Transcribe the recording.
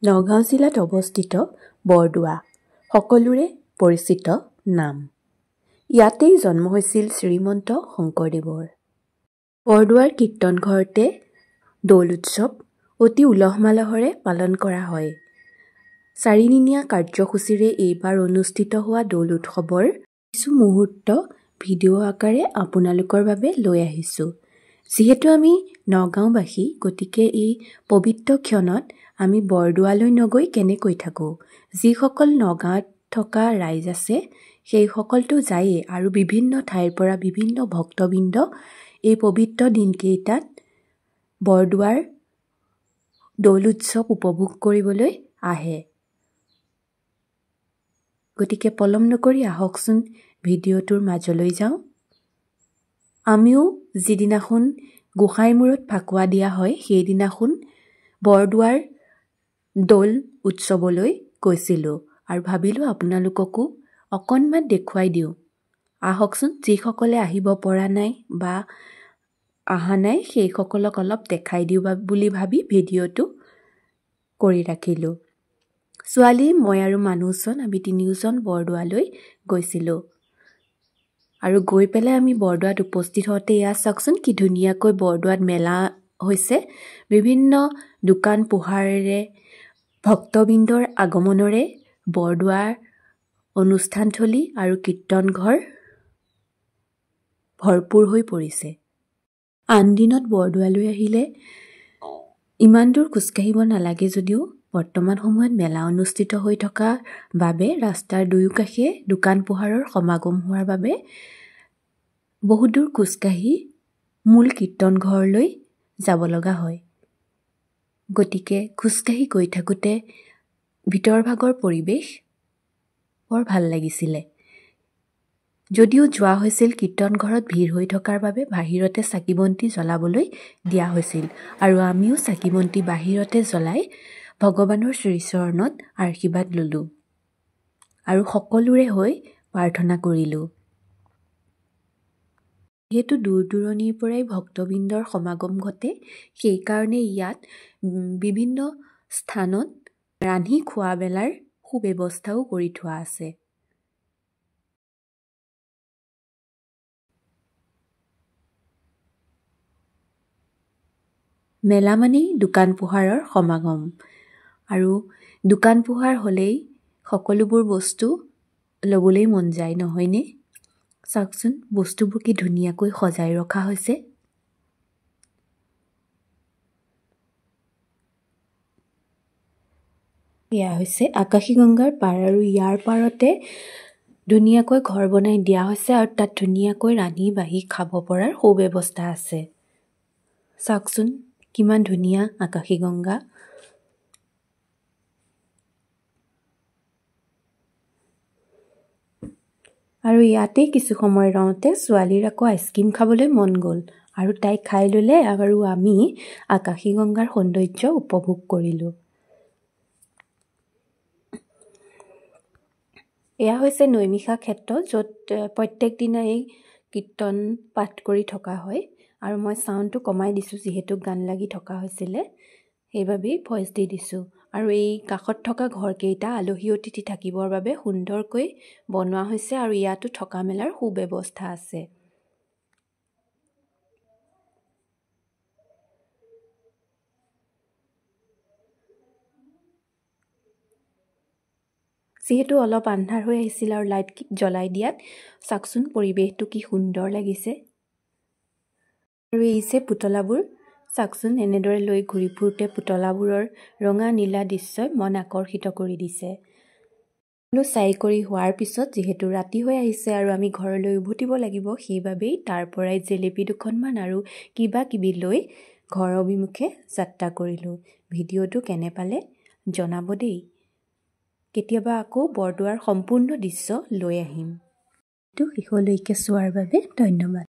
নগাঁও জিলাত অৱস্থিত বৰদোৱা সকলোৰে পৰিচিত নাম। ইয়াতেই জন্ম হৈছিল শ্ৰীমন্ত শংকৰদেৱৰ। বৰদোৱাৰ কীৰ্তন ঘৰতে দৌল উৎসৱ অতি উলহ মালহেৰে পালন কৰা হয়। চাৰিদিনীয়া কাৰ্যসূচীৰে এইবাৰ অনুষ্ঠিত হোৱা দৌল উৎসৱৰ কিছু মুহূৰ্ত ভিডিঅ' আকাৰে আপোনালোকৰ বাবে লৈ আহিছোঁ। যিহেতু আমি নগাঁওবাসী, গতিকে এই পবিত্ৰ ক্ষণত আমি বৰদোৱালৈ নগৈ কেনেকৈ থাকোঁ। যিসকল নগাঁৱত থকা ৰাইজ আছে সেইসকলতো যায়েই, আৰু বিভিন্ন ঠাইৰ পৰা বিভিন্ন ভক্তবৃন্দ এই পবিত্ৰ দিনকেইটাত বৰদোৱাৰ দৌল উৎসৱ উপভোগ কৰিবলৈ আহে। গতিকে পলম নকৰি আহকচোন ভিডিঅ'টোৰ মাজলৈ যাওঁ। আমিও যিদিনাখন গোসাঁইমূৰত ফাকুৱা দিয়া হয় সেইদিনাখন বৰদোৱাৰ দৌল উৎসৱলৈ গৈছিলোঁ আৰু ভাবিলোঁ আপোনালোককো অকণমান দেখুৱাই দিওঁ। আহকচোন, যিসকলে আহিব পৰা নাই বা অহা নাই সেইসকলক অলপ দেখাই দিওঁ বুলি ভাবি ভিডিঅ'টো কৰি ৰাখিলোঁ। ছোৱালী, মই আৰু মানুহজন, আমি তিনিওজন বৰদোৱালৈ গৈছিলোঁ। আৰু গৈ পেলাই আমি বৰদোৱাত উপস্থিত হওঁতে এয়া চাওকচোন কি ধুনীয়াকৈ বৰদোৱাত মেলা হৈছে। বিভিন্ন দোকান পোহাৰেৰে ভক্তবৃন্দৰ আগমনেৰে বৰদোৱাৰ অনুষ্ঠানথলী আৰু কীৰ্তন ঘৰ ভৰপূৰ হৈ পৰিছে। আন দিনত বৰদোৱালৈ আহিলে ইমান দূৰ খোজকাঢ়িব নালাগে যদিও বৰ্তমান সময়ত মেলা অনুষ্ঠিত হৈ থকা বাবে ৰাস্তাৰ দুয়োকাষে দোকান পোহাৰৰ সমাগম হোৱাৰ বাবে বহু দূৰ খোজকাঢ়ি মূল কীৰ্তন ঘৰলৈ যাব লগা হয়। গতিকে খোজকাঢ়ি গৈ থাকোঁতে ভিতৰ ভাগৰ পৰিৱেশ বৰ ভাল লাগিছিলে। যদিও যোৱা হৈছিল কীৰ্তন ঘৰত ভিৰ হৈ থকাৰ বাবে বাহিৰতে চাকি বন্তি জ্বলাবলৈ দিয়া হৈছিল, আৰু আমিও চাকি বন্তি বাহিৰতে জ্বলাই ভগৱানৰ শ্ৰীচৰণত আশীৰ্বাদ ল'লোঁ আৰু সকলোৰে হৈ প্ৰাৰ্থনা কৰিলোঁ। যিহেতু দূৰ দূৰণিৰ পৰাই ভক্তবৃন্দৰ সমাগম ঘটে, সেইকাৰণে ইয়াত বিভিন্ন স্থানত ৰান্ধি খোৱা বেলাৰ সুব্যৱস্থাও কৰি থোৱা আছে। মেলা মানেই দোকান পোহাৰৰ সমাগম, আৰু দোকান পোহাৰ হ'লেই সকলোবোৰ বস্তু ল'বলৈ মন যায়, নহয়নে? চাওকচোন বস্তুবোৰ কি ধুনীয়াকৈ সজাই ৰখা হৈছে। এয়া হৈছে আকাশী গংগাৰ পাৰ, আৰু ইয়াৰ পাৰতে ধুনীয়াকৈ ঘৰ বনাই দিয়া হৈছে আৰু তাত ধুনীয়াকৈ ৰান্ধি বাঢ়ি খাব পৰাৰ সুব্যৱস্থা আছে। চাওকচোন কিমান ধুনীয়া আকাশী গংগা। আৰু ইয়াতেই কিছু সময় ৰওঁতে ছোৱালীৰ আকৌ আইচক্ৰীম খাবলৈ মন গ'ল, আৰু তাই খাই ল'লে, আৰু আমি আকাশী গংগাৰ সৌন্দৰ্য উপভোগ কৰিলোঁ। এয়া হৈছে নৈমিষা ক্ষেত্ৰ, য'ত প্ৰত্যেক দিনাই কীৰ্তন পাঠ কৰি থকা হয়, আৰু মই চাউণ্ডটো কমাই দিছোঁ যিহেতু গান লাগি থকা হৈছিলে, সেইবাবেই ভইচ দি দিছোঁ। আৰু এই কাষত থকা ঘৰকেইটা আলহী অতিথি থাকিবৰ বাবে সুন্দৰকৈ বনোৱা হৈছে, আৰু ইয়াতো থকা মেলাৰ সুব্যৱস্থা আছে। যিহেতু অলপ আন্ধাৰ হৈ আহিছিল আৰু লাইট জ্বলাই দিয়াত চাওকচোন পৰিৱেশটো কি সুন্দৰ লাগিছে। আৰু এই যে পুতলাবোৰ চাওকচোন, এনেদৰে লৈ ঘূৰি ফুৰোঁতে পুতলাবোৰৰ ৰঙা নীলা দৃশ্যই মন আকৰ্ষিত কৰি দিছে। চাই কৰি হোৱাৰ পিছত যিহেতু ৰাতি হৈ আহিছে আৰু আমি ঘৰলৈ উভতিব লাগিব, সেইবাবেই তাৰ পৰাই জেলেপি দুখনমান আৰু কিবা কিবি লৈ ঘৰ অভিমুখে যাত্ৰা কৰিলোঁ। ভিডিঅ'টো কেনে পালে জনাব দেই। কেতিয়াবা আকৌ বৰদোৱাৰ সম্পূৰ্ণ দৃশ্য লৈ আহিম। শেষলৈকে চোৱাৰ বাবে ধন্যবাদ।